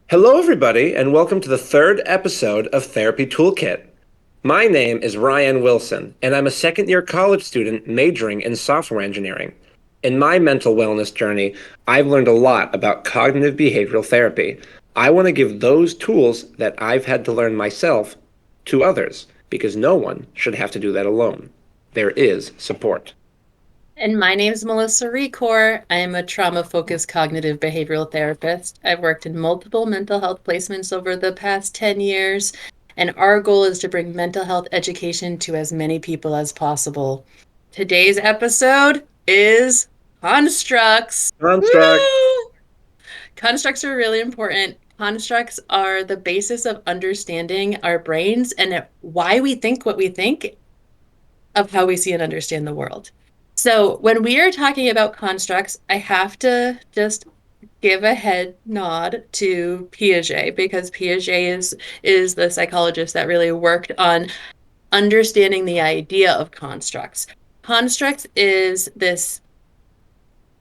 Hello, everybody, and welcome to the third episode of Therapy Toolkit. My name is Ryan Wilson, and I'm a second year college student majoring in software engineering. In my mental wellness journey, I've learned a lot about cognitive behavioral therapy. I want to give those tools that I've had to learn myself to others, because no one should have to do that alone. There is support. And my name is Melissa Recor. I am a trauma-focused cognitive behavioral therapist. I've worked in multiple mental health placements over the past 10 years, and our goal is to bring mental health education to as many people as possible. Today's episode is constructs. Construct. Woo! Constructs are really important. Constructs are the basis of understanding our brains and why we think what we think of how we see and understand the world. So when we are talking about constructs, I have to just give a head nod to Piaget because Piaget is the psychologist that really worked on understanding the idea of constructs. Constructs is this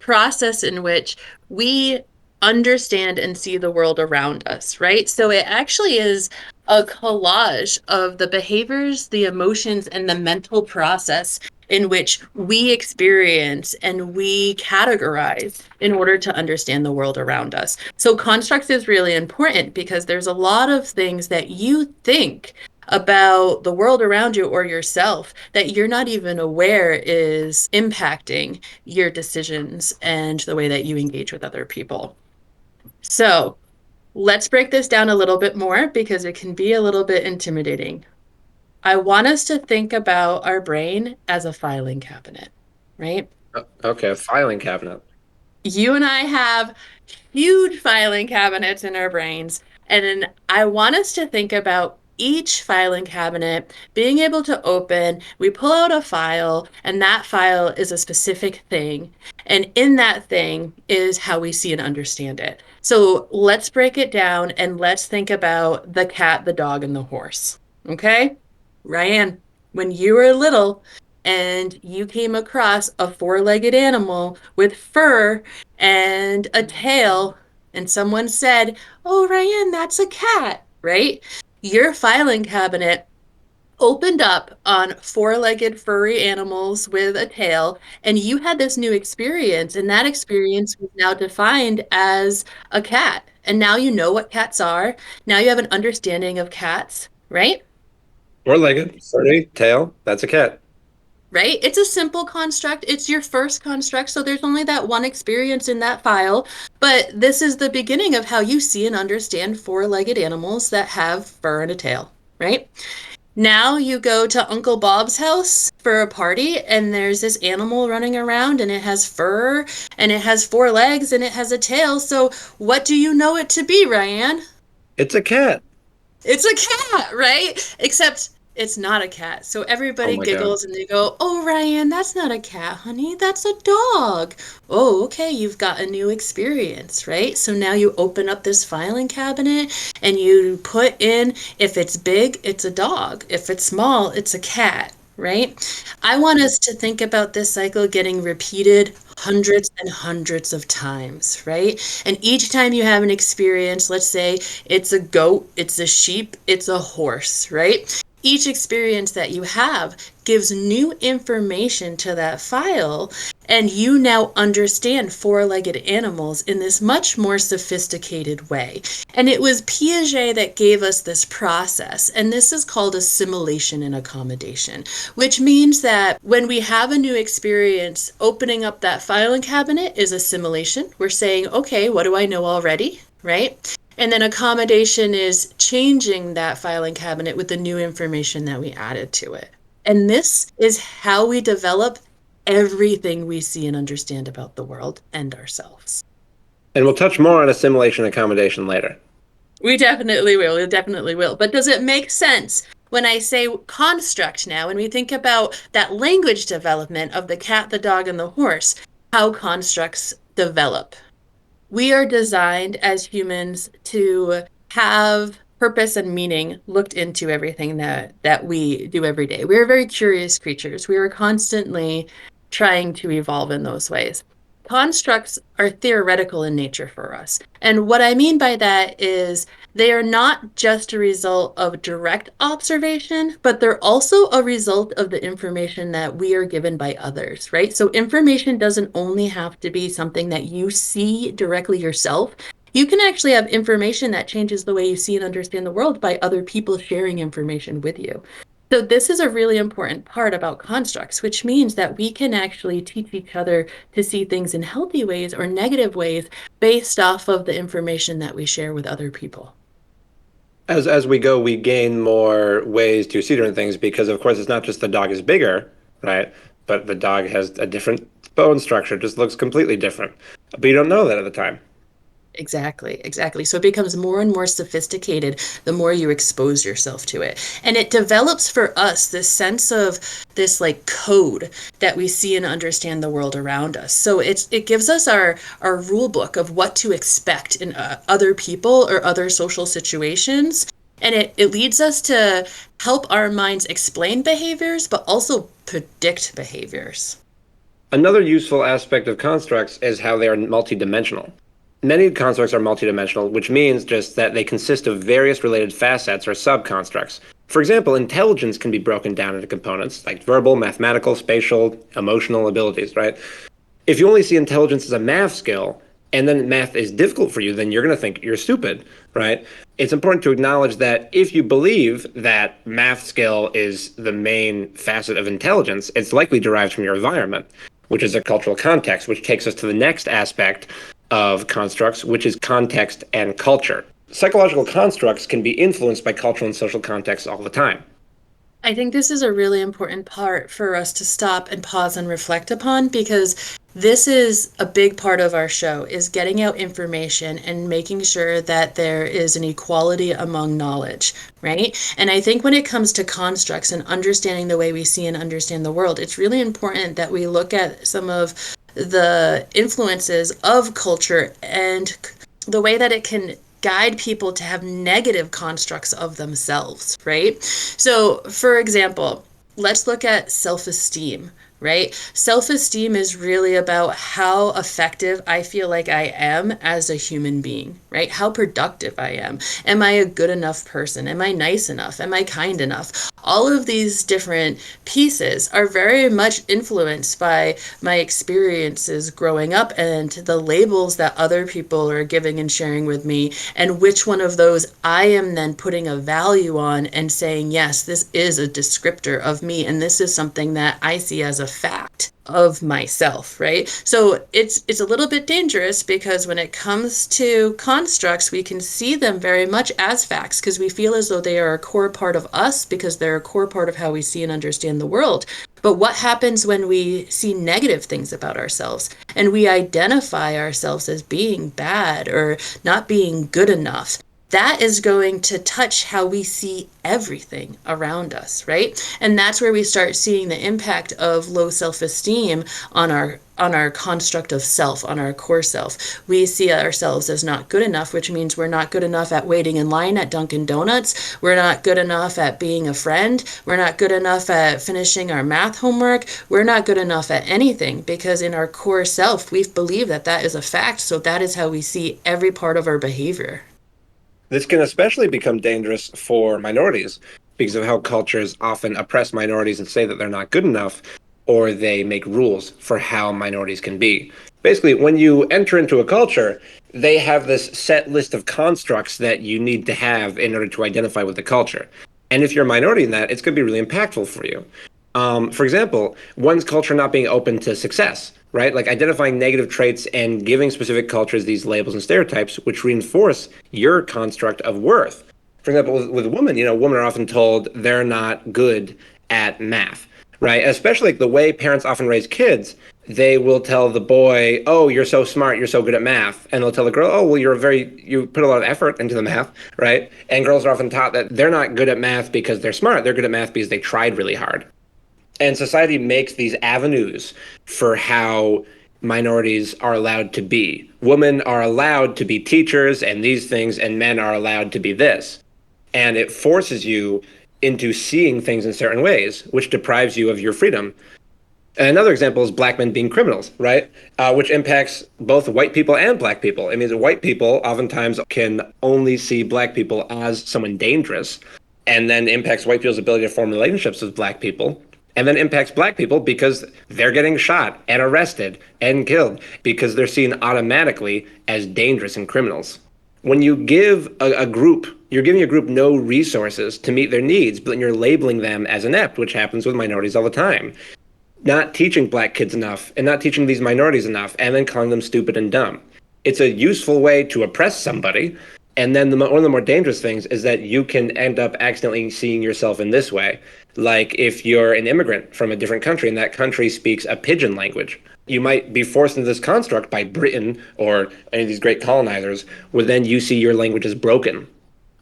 process in which we understand and see the world around us, right? So it actually is a collage of the behaviors, the emotions, and the mental process in which we experience and we categorize in order to understand the world around us. So constructs is really important because there's a lot of things that you think about the world around you or yourself that you're not even aware is impacting your decisions and the way that you engage with other people. So let's break this down a little bit more because it can be a little bit intimidating. I want us to think about our brain as a filing cabinet, right? Okay, filing cabinet. You and I have huge filing cabinets in our brains. And then I want us to think about each filing cabinet being able to open. We pull out a file, and that file is a specific thing. And in that thing is how we see and understand it. So let's break it down and let's think about the cat, the dog, and the horse. Okay? Ryan, when you were little and you came across a four-legged animal with fur and a tail, and someone said, "Oh, Ryan, that's a cat," right? Your filing cabinet opened up on four-legged furry animals with a tail, and you had this new experience, and that experience was now defined as a cat. And now you know what cats are. Now you have an understanding of cats, right? Four-legged, furry, tail. That's a cat. Right? It's a simple construct. It's your first construct, so there's only that one experience in that file. But this is the beginning of how you see and understand four-legged animals that have fur and a tail, right? Now you go to Uncle Bob's house for a party, and there's this animal running around, and it has fur, and it has four legs, and it has a tail. So what do you know it to be, Ryan? It's a cat. It's a cat, right? Except it's not a cat. So Oh everybody my God. giggles and they go, "Oh, Ryan, that's not a cat, honey. That's a dog." Oh, okay, you've got a new experience, right? So now you open up this filing cabinet and you put in if it's big, it's a dog. If it's small, it's a cat, right? I want us to think about this cycle getting repeated hundreds and hundreds of times, right? And each time you have an experience, let's say it's a goat, it's a sheep, it's a horse, right? Each experience that you have gives new information to that file, and you now understand four-legged animals in this much more sophisticated way. And it was Piaget that gave us this process, and this is called assimilation and accommodation, which means that when we have a new experience, opening up that filing cabinet is assimilation. We're saying, okay, what do I know already, right? And then accommodation is changing that filing cabinet with the new information that we added to it. And this is how we develop everything we see and understand about the world and ourselves. And we'll touch more on assimilation and accommodation later. We definitely will. We definitely will. But does it make sense when I say construct now, when we think about that language development of the cat, the dog, and the horse, how constructs develop? We are designed as humans to have purpose and meaning looked into everything that we do every day. We are very curious creatures. We are constantly trying to evolve in those ways. constructs are theoretical in nature for us. And what I mean by that is they are not just a result of direct observation, but they're also a result of the information that we are given by others, right? So information doesn't only have to be something that you see directly yourself. You can actually have information that changes the way you see and understand the world by other people sharing information with you. So this is a really important part about constructs, which means that we can actually teach each other to see things in healthy ways or negative ways based off of the information that we share with other people. As we go, we gain more ways to see different things because, of course, it's not just the dog is bigger, right? But the dog has a different bone structure, just looks completely different. But you don't know that at the time. Exactly, exactly. So it becomes more and more sophisticated the more you expose yourself to it. And it develops for us this sense of this like code that we see and understand the world around us. So it gives us our rule book of what to expect in other people or other social situations. And it leads us to help our minds explain behaviors, but also predict behaviors. Another useful aspect of constructs is how they are multidimensional. Many constructs are multidimensional, which means just that they consist of various related facets or subconstructs. For example, intelligence can be broken down into components like verbal, mathematical, spatial, emotional abilities, right? If you only see intelligence as a math skill and then math is difficult for you, then you're going to think you're stupid, right? It's important to acknowledge that if you believe that math skill is the main facet of intelligence, it's likely derived from your environment, which is a cultural context, which takes us to the next aspect of constructs, which is context and culture. Psychological constructs can be influenced by cultural and social contexts all the time. I think this is a really important part for us to stop and pause and reflect upon because this is a big part of our show is getting out information and making sure that there is an equality among knowledge, right? And I think when it comes to constructs and understanding the way we see and understand the world, it's really important that we look at some of the influences of culture and the way that it can guide people to have negative constructs of themselves, right? So, for example, let's look at self esteem, right? Self esteem is really about how effective I feel like I am as a human being, right? How productive I am. Am I a good enough person? Am I nice enough? Am I kind enough? All of these different pieces are very much influenced by my experiences growing up and the labels that other people are giving and sharing with me, and which one of those I am then putting a value on and saying, yes, this is a descriptor of me, and this is something that I see as a fact of myself, right? So it's a little bit dangerous because when it comes to constructs, we can see them very much as facts because we feel as though they are a core part of us because they're a core part of how we see and understand the world. But what happens when we see negative things about ourselves and we identify ourselves as being bad or not being good enough? That is going to touch how we see everything around us, right? And that's where we start seeing the impact of low self-esteem on our construct of self, on our core self. We see ourselves as not good enough, which means we're not good enough at waiting in line at Dunkin' Donuts. We're not good enough at being a friend. We're not good enough at finishing our math homework. We're not good enough at anything because in our core self, we believe that that is a fact. So that is how we see every part of our behavior. This can especially become dangerous for minorities because of how cultures often oppress minorities and say that they're not good enough, or they make rules for how minorities can be. Basically, when you enter into a culture, they have this set list of constructs that you need to have in order to identify with the culture. And if you're a minority in that, it's going to be really impactful for you. For example, one's culture not being open to success, right? Like identifying negative traits and giving specific cultures these labels and stereotypes, which reinforce your construct of worth. For example, with women, women are often told they're not good at math, right? Especially like the way parents often raise kids, they will tell the boy, "Oh, you're so smart, you're so good at math," and they'll tell the girl, "Oh, well, you put a lot of effort into the math," right? And girls are often taught that they're not good at math because they're smart; they're good at math because they tried really hard. And society makes these avenues for how minorities are allowed to be. Women are allowed to be teachers and these things, and men are allowed to be this. And it forces you into seeing things in certain ways, which deprives you of your freedom. And another example is black men being criminals, right? Which impacts both white people and black people. It means that white people oftentimes can only see black people as someone dangerous, and then impacts white people's ability to form relationships with black people, and then impacts black people because they're getting shot and arrested and killed because they're seen automatically as dangerous and criminals. When you give a group, you're giving a group no resources to meet their needs, but you're labeling them as inept, which happens with minorities all the time, not teaching black kids enough and not teaching these minorities enough and then calling them stupid and dumb. It's a useful way to oppress somebody. And then one of the more dangerous things is that you can end up accidentally seeing yourself in this way. Like if you're an immigrant from a different country and that country speaks a pidgin language, you might be forced into this construct by Britain or any of these great colonizers, where then you see your language as broken,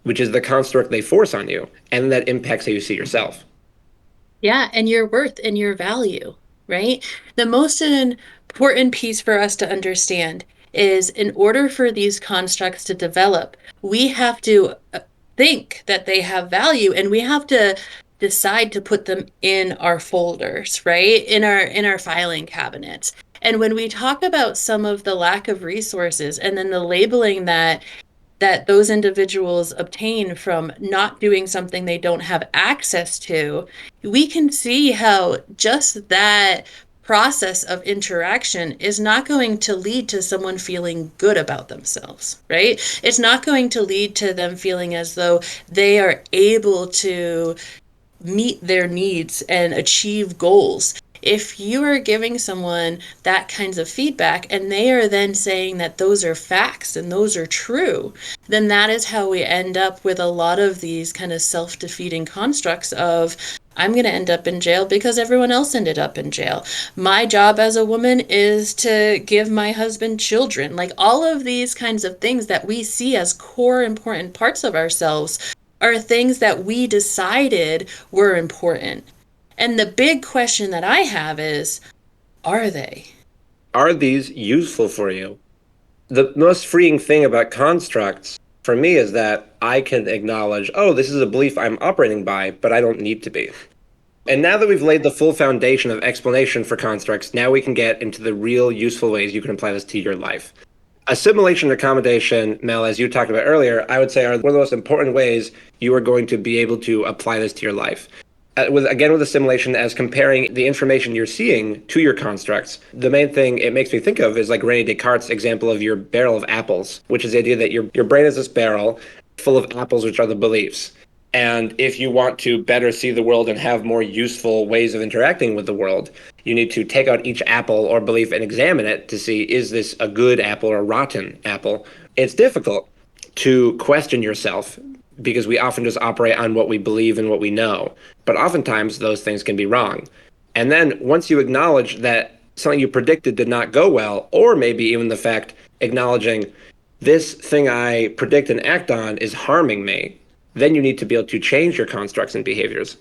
which is the construct they force on you. And that impacts how you see yourself. Yeah, and your worth and your value, right? The most important piece for us to understand is in order for these constructs to develop, we have to think that they have value and we have to decide to put them in our folders, right? In our filing cabinets. And when we talk about some of the lack of resources and then the labeling that those individuals obtain from not doing something they don't have access to, we can see how just that process of interaction is not going to lead to someone feeling good about themselves, right? It's not going to lead to them feeling as though they are able to meet their needs and achieve goals. If you are giving someone that kinds of feedback and they are then saying that those are facts and those are true, then that is how we end up with a lot of these kind of self-defeating constructs of I'm going to end up in jail because everyone else ended up in jail. My job as a woman is to give my husband children. Like all of these kinds of things that we see as core important parts of ourselves are things that we decided were important. And the big question that I have is, are they? Are these useful for you? The most freeing thing about constructs for me is that I can acknowledge, oh, this is a belief I'm operating by, but I don't need to be. And now that we've laid the full foundation of explanation for constructs, now we can get into the real useful ways you can apply this to your life. Assimilation and accommodation, Mel, as you talked about earlier, I would say are one of the most important ways you are going to be able to apply this to your life. With assimilation, as comparing the information you're seeing to your constructs, the main thing it makes me think of is like Rene Descartes' example of your barrel of apples, which is the idea that your brain is this barrel full of apples, which are the beliefs. And if you want to better see the world and have more useful ways of interacting with the world, you need to take out each apple or belief and examine it to see, is this a good apple or a rotten apple? It's difficult to question yourself because we often just operate on what we believe and what we know. But oftentimes those things can be wrong. And then once you acknowledge that something you predicted did not go well, or maybe even the fact acknowledging this thing I predict and act on is harming me, then you need to be able to change your constructs and behaviors.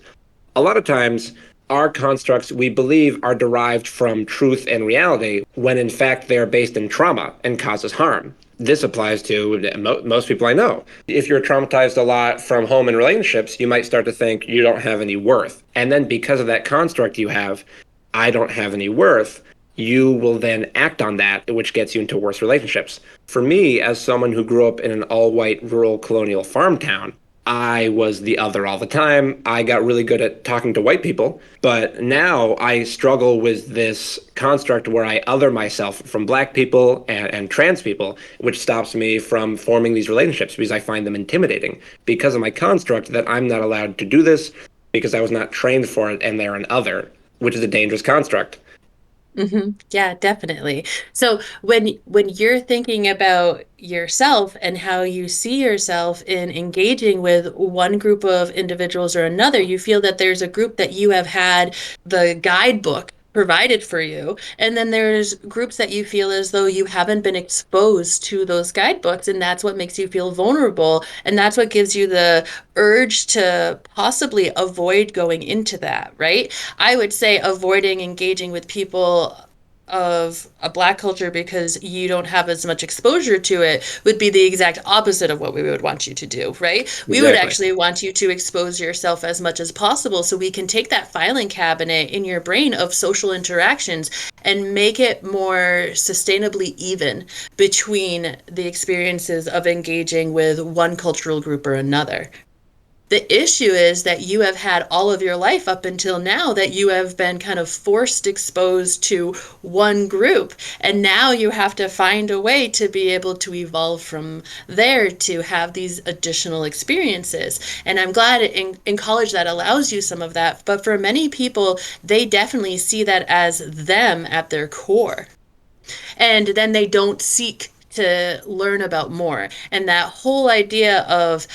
A lot of times, our constructs we believe are derived from truth and reality when in fact they are based in trauma and causes harm. This applies to most people I know. If you're traumatized a lot from home and relationships, you might start to think you don't have any worth. And then because of that construct you have, I don't have any worth, you will then act on that, which gets you into worse relationships. For me, as someone who grew up in an all white rural colonial farm town, I was the other all the time. I got really good at talking to white people, but now I struggle with this construct where I other myself from black people and trans people, which stops me from forming these relationships because I find them intimidating because of my construct that I'm not allowed to do this because I was not trained for it and they're an other, which is a dangerous construct. Yeah, definitely. So when you're thinking about yourself and how you see yourself in engaging with one group of individuals or another, you feel that there's a group that you have had the guidebook provided for you, and then there's groups that you feel as though you haven't been exposed to those guidebooks, and that's what makes you feel vulnerable, and that's what gives you the urge to possibly avoid going into that, right? I would say avoiding engaging with people of a Black culture because you don't have as much exposure to it would be the exact opposite of what we would want you to do, right? We would Exactly. actually want you to expose yourself as much as possible so we can take that filing cabinet in your brain of social interactions and make it more sustainably even between the experiences of engaging with one cultural group or another. The issue is that you have had all of your life up until now that you have been kind of forced exposed to one group. And now you have to find a way to be able to evolve from there to have these additional experiences. And I'm glad in college that allows you some of that. But for many people, they definitely see that as them at their core. And then they don't seek to learn about more. And that whole idea of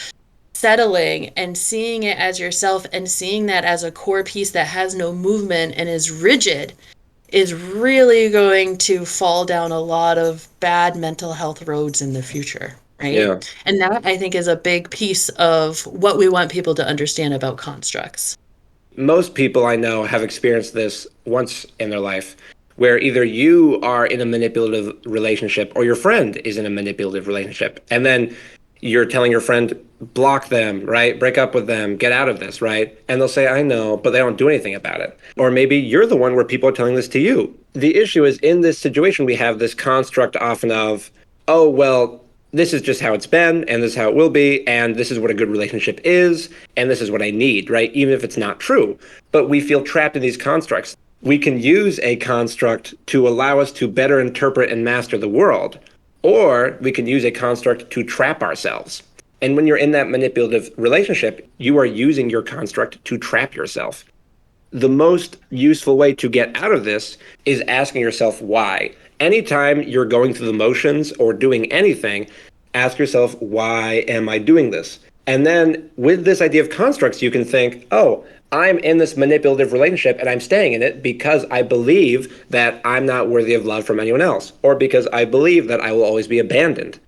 settling and seeing it as yourself and seeing that as a core piece that has no movement and is rigid is really going to fall down a lot of bad mental health roads in the future, right? Yeah. And that I think is a big piece of what we want people to understand about constructs. Most people I know have experienced this once in their life, where either you are in a manipulative relationship or your friend is in a manipulative relationship. And then you're telling your friend, block them, right? Break up with them, get out of this, right? And they'll say, I know, but they don't do anything about it. Or maybe you're the one where people are telling this to you. The issue is in this situation, we have this construct often of, oh, well, this is just how it's been, and this is how it will be, and this is what a good relationship is, and this is what I need, right? Even if it's not true. But we feel trapped in these constructs. We can use a construct to allow us to better interpret and master the world, or we can use a construct to trap ourselves. And when you're in that manipulative relationship, you are using your construct to trap yourself. The most useful way to get out of this is asking yourself why. Anytime you're going through the motions or doing anything, ask yourself, why am I doing this? And then with this idea of constructs, you can think, oh, I'm in this manipulative relationship and I'm staying in it because I believe that I'm not worthy of love from anyone else, or because I believe that I will always be abandoned.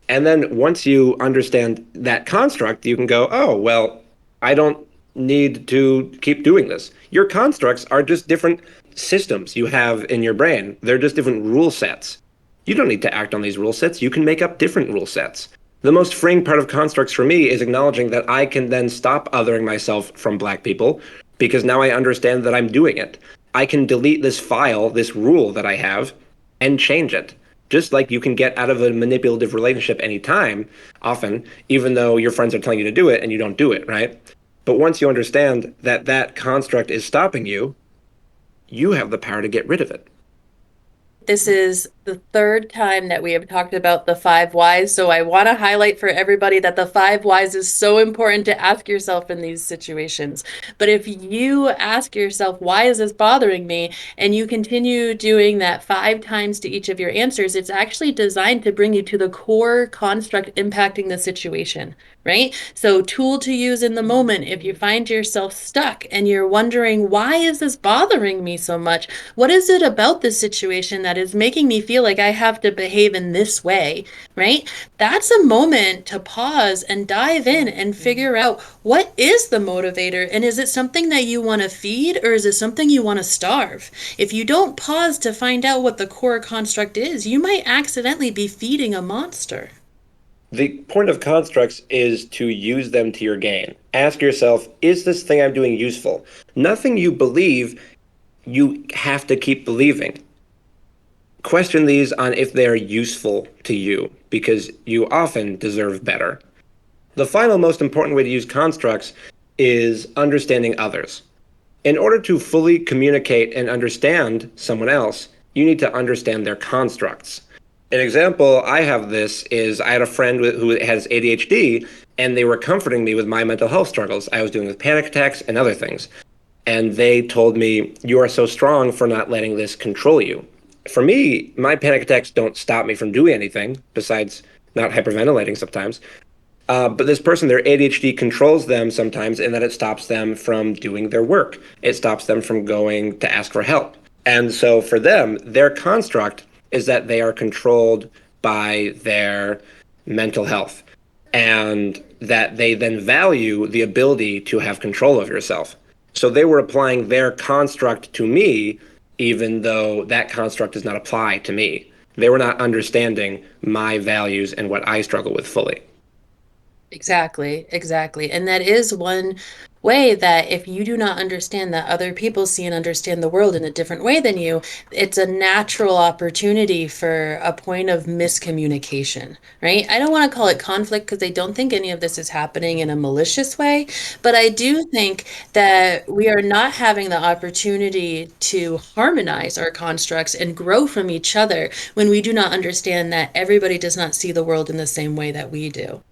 And then once you understand that construct, you can go, oh, well, I don't need to keep doing this. Your constructs are just different systems you have in your brain, they're just different rule sets. You don't need to act on these rule sets. You can make up different rule sets. The most freeing part of constructs for me is acknowledging that I can then stop othering myself from Black people because now I understand that I'm doing it. I can delete this file, this rule that I have, and change it. Just like you can get out of a manipulative relationship anytime, often, even though your friends are telling you to do it and you don't do it, right? But once you understand that that construct is stopping you, you have the power to get rid of it. This is the third time that we have talked about the five whys. So I want to highlight for everybody that the five whys is so important to ask yourself in these situations. But if you ask yourself, why is this bothering me? And you continue doing that 5 times to each of your answers, it's actually designed to bring you to the core construct impacting the situation, right? So tool to use in the moment if you find yourself stuck and you're wondering, why is this bothering me so much? What is it about this situation that is making me feel like I have to behave in this way, right? That's a moment to pause and dive in and figure out what is the motivator, and is it something that you want to feed or is it something you want to starve? If you don't pause to find out what the core construct is, you might accidentally be feeding a monster. The point of constructs is to use them to your gain. Ask yourself, is this thing I'm doing useful? Nothing you believe, you have to keep believing. Question these on if they are useful to you, because you often deserve better. The final most important way to use constructs is understanding others. In order to fully communicate and understand someone else, you need to understand their constructs. An example I have this is I had a friend who has ADHD, and they were comforting me with my mental health struggles I was dealing with panic attacks and other things. And they told me, you are so strong for not letting this control you. For me, my panic attacks don't stop me from doing anything besides not hyperventilating sometimes. But this person, their ADHD controls them sometimes in that it stops them from doing their work. It stops them from going to ask for help. And so for them, their construct is that they are controlled by their mental health and that they then value the ability to have control of yourself. So they were applying their construct to me, even though that construct does not apply to me. They were not understanding my values and what I struggle with fully. Exactly, exactly. And that is one way that if you do not understand that other people see and understand the world in a different way than you, it's a natural opportunity for a point of miscommunication, right? I don't want to call it conflict because I don't think any of this is happening in a malicious way, but I do think that we are not having the opportunity to harmonize our constructs and grow from each other when we do not understand that everybody does not see the world in the same way that we do.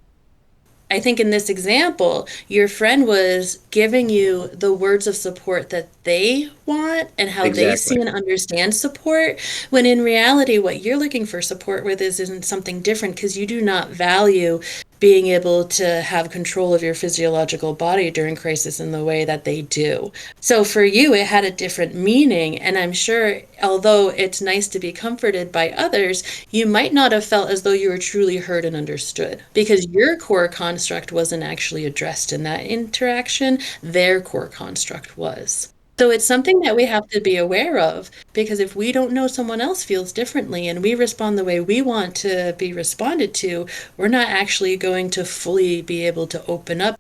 I think in this example, your friend was giving you the words of support that they want and how they see Exactly. and understand support, when in reality, what you're looking for support with isn't something different because you do not value being able to have control of your physiological body during crisis in the way that they do. So for you, it had a different meaning. And I'm sure, although it's nice to be comforted by others, you might not have felt as though you were truly heard and understood because your core construct wasn't actually addressed in that interaction. Their core construct was. So it's something that we have to be aware of because if we don't know someone else feels differently and we respond the way we want to be responded to, we're not actually going to fully be able to open up.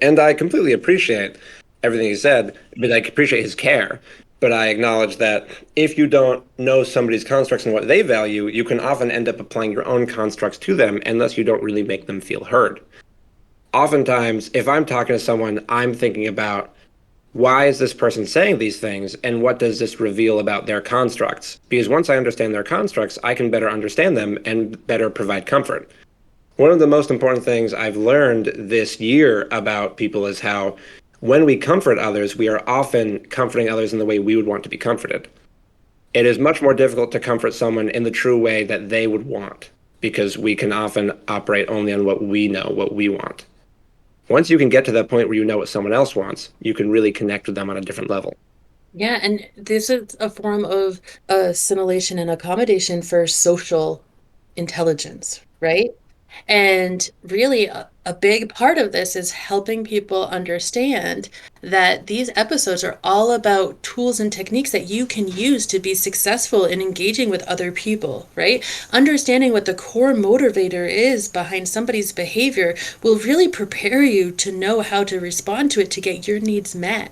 And I completely appreciate everything he said, but I appreciate his care. But I acknowledge that if you don't know somebody's constructs and what they value, you can often end up applying your own constructs to them unless you don't really make them feel heard. Oftentimes, if I'm talking to someone, I'm thinking about why is this person saying these things and what does this reveal about their constructs? Because once I understand their constructs, I can better understand them and better provide comfort. One of the most important things I've learned this year about people is how when we comfort others, we are often comforting others in the way we would want to be comforted. It is much more difficult to comfort someone in the true way that they would want because we can often operate only on what we know, what we want. Once you can get to that point where you know what someone else wants, you can really connect with them on a different level. Yeah, and this is a form of assimilation and accommodation for social intelligence, right? And really, a big part of this is helping people understand that these episodes are all about tools and techniques that you can use to be successful in engaging with other people, right? Understanding what the core motivator is behind somebody's behavior will really prepare you to know how to respond to it to get your needs met.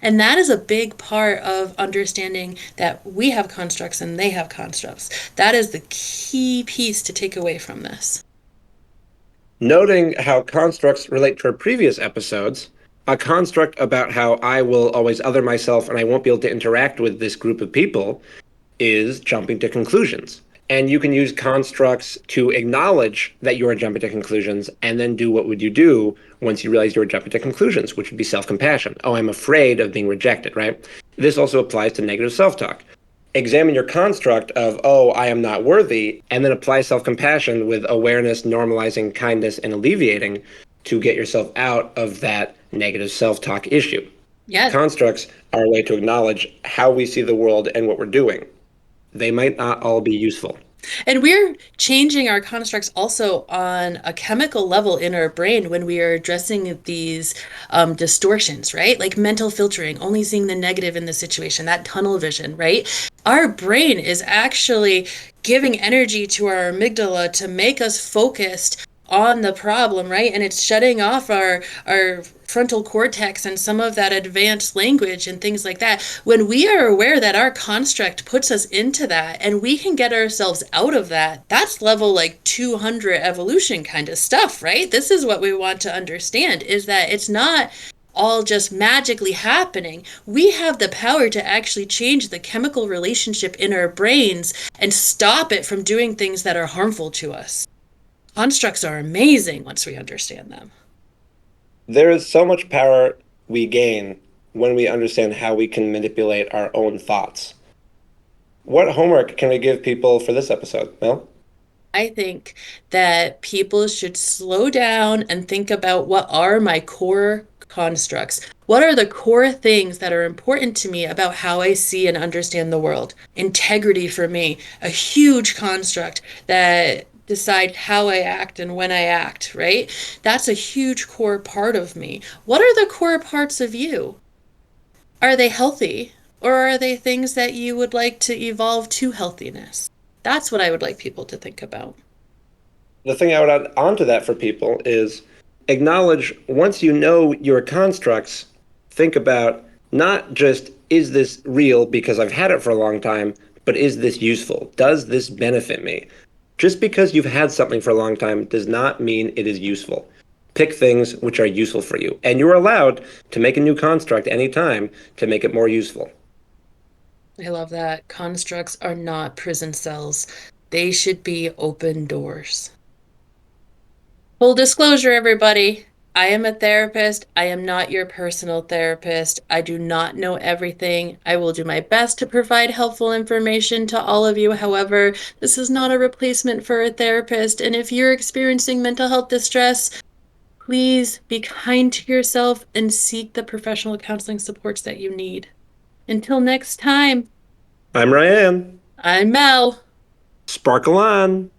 And that is a big part of understanding that we have constructs and they have constructs. That is the key piece to take away from this. Noting how constructs relate to our previous episodes, a construct about how I will always other myself and I won't be able to interact with this group of people is jumping to conclusions. And you can use constructs to acknowledge that you are jumping to conclusions and then do what would you do once you realize you're jumping to conclusions, which would be self-compassion. Oh, I'm afraid of being rejected, right? This also applies to negative self-talk. Examine your construct of, oh, I am not worthy, and then apply self-compassion with awareness, normalizing, kindness, and alleviating to get yourself out of that negative self-talk issue. Yeah. Constructs are a way to acknowledge how we see the world and what we're doing. They might not all be useful. And we're changing our constructs also on a chemical level in our brain when we are addressing these distortions, right? Like mental filtering, only seeing the negative in the situation, that tunnel vision, right? Our brain is actually giving energy to our amygdala to make us focused on the problem, right? And it's shutting off our frontal cortex and some of that advanced language and things like that. When we are aware that our construct puts us into that and we can get ourselves out of that, that's level like 200 evolution kind of stuff, right? This is what we want to understand is that it's not all just magically happening. We have the power to actually change the chemical relationship in our brains and stop it from doing things that are harmful to us. Constructs are amazing once we understand them. There is so much power we gain when we understand how we can manipulate our own thoughts. What homework can we give people for this episode, Mel? I think that people should slow down and think about what are my core constructs? What are the core things that are important to me about how I see and understand the world? Integrity for me, a huge construct that decide how I act and when I act, right? That's a huge core part of me. What are the core parts of you? Are they healthy? Or are they things that you would like to evolve to healthiness? That's what I would like people to think about. The thing I would add onto that for people is acknowledge once you know your constructs, think about not just is this real because I've had it for a long time, but is this useful? Does this benefit me? Just because you've had something for a long time does not mean it is useful. Pick things which are useful for you, and you're allowed to make a new construct anytime to make it more useful. I love that. Constructs are not prison cells, they should be open doors. Full disclosure, everybody. I am a therapist. I am not your personal therapist. I do not know everything. I will do my best to provide helpful information to all of you. However, this is not a replacement for a therapist. And if you're experiencing mental health distress, please be kind to yourself and seek the professional counseling supports that you need. Until next time, I'm Ryanne. I'm Mel. Sparkle on.